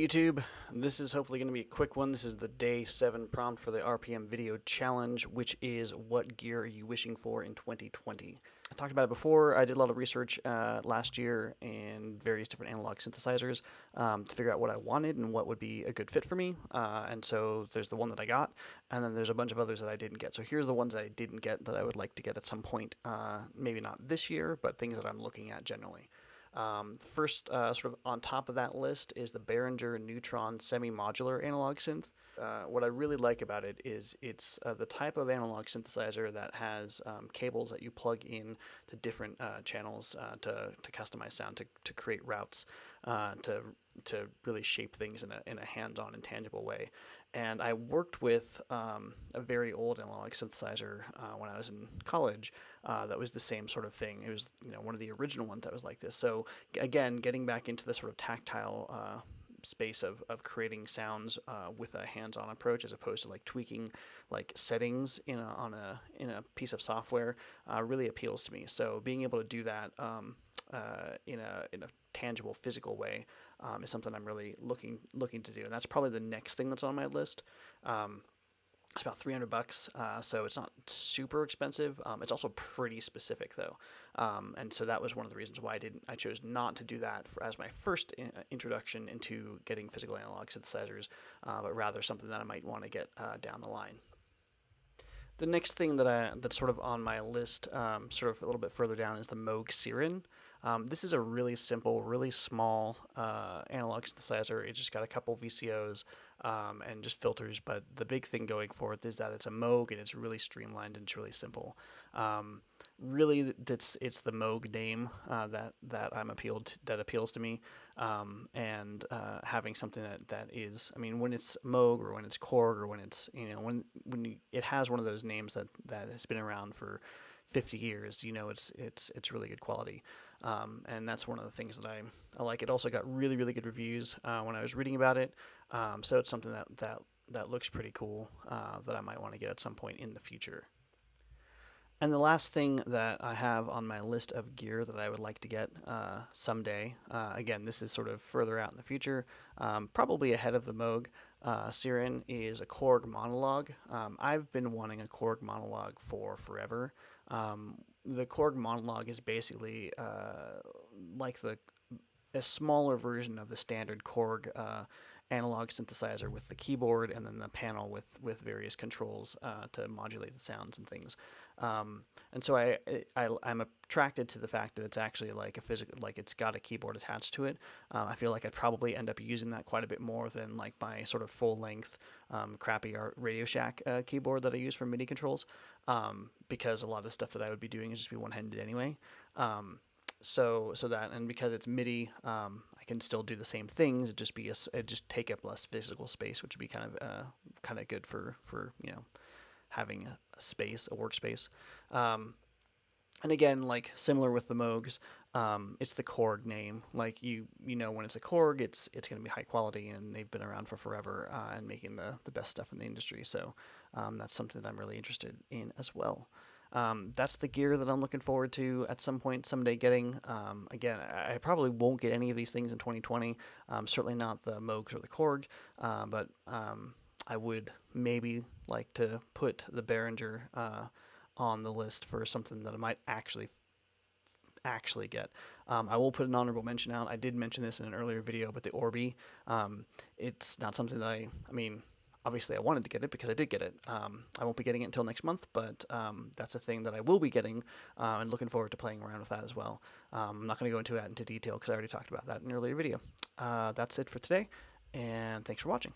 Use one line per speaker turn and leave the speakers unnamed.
YouTube? This is hopefully going to be a quick one. This is the day 7 prompt for the RPM video challenge, which is what gear are you wishing for in 2020? I talked about it before. I did a lot of research last year in various different analog synthesizers to figure out what I wanted and what would be a good fit for me. And so there's the one that I got, and then there's a bunch of others that I didn't get. So here's the ones that I didn't get that I would like to get at some point, maybe not this year, but things that I'm looking at generally. First, sort of on top of that list is the Behringer Neutron semi-modular analog synth. What I really like about it is it's the type of analog synthesizer that has cables that you plug in to different channels to customize sound, to create routes, to really shape things in a hands-on and tangible way. And I worked with a very old analog synthesizer when I was in college that was the same sort of thing. It was one of the original ones that was like this. So again, getting back into the sort of tactile space of creating sounds with a hands-on approach as opposed to like tweaking like settings in a piece of software really appeals to me. So being able to do that in a tangible physical way is something I'm really looking to do, and that's probably the next thing that's on my list. It's about $300, so it's not super expensive. It's also pretty specific though, and so that was one of the reasons why I chose not to do that as my first introduction into getting physical analog synthesizers, but rather something that I might want to get down the line. The next thing that's sort of on my list, sort of a little bit further down, is the Moog Siren. This is a really simple, really small analog synthesizer. It just got a couple VCOs and just filters, but the big thing going for it is that it's a Moog and it's really streamlined and it's really simple. Really, it's the Moog name that appeals to me, and having something that is, I mean, when it's Moog or when it's Korg or when it's it has one of those names that has been around for 50 years, it's really good quality, and that's one of the things that I like. It also got really good reviews when I was reading about it, so it's something that looks pretty cool that I might want to get at some point in the future. And the last thing that I have on my list of gear that I would like to get someday, again, this is sort of further out in the future, probably ahead of the Moog Siren, is a Korg monologue. I've been wanting a Korg monologue for forever. The Korg monologue is basically like a smaller version of the standard Korg analog synthesizer with the keyboard and then the panel with various controls to modulate the sounds and things. And so I'm attracted to the fact that it's actually like it's got a keyboard attached to it. I feel like I'd probably end up using that quite a bit more than like my sort of full length crappy Radio Shack keyboard that I use for MIDI controls, because a lot of the stuff that I would be doing is just be one-handed anyway. So that, and because it's MIDI, I can still do the same things. It just take up less physical space, which would be kind of good for having a workspace. And again, like similar with the Moogs, it's the Korg name. Like when it's a Korg, it's going to be high quality, and they've been around for forever and making the best stuff in the industry. So that's something that I'm really interested in as well. That's the gear that I'm looking forward to at some point someday getting. Again, I probably won't get any of these things in 2020, certainly not the Moogs or the Korg, but I would maybe like to put the Behringer on the list for something that I might actually get. I will put an honorable mention out. I did mention this in an earlier video, but the Orbi, it's not something that I mean, obviously I wanted to get it because I did get it. I won't be getting it until next month, but that's a thing that I will be getting, and looking forward to playing around with that as well. I'm not going to go into that into detail because I already talked about that in an earlier video. That's it for today, and thanks for watching.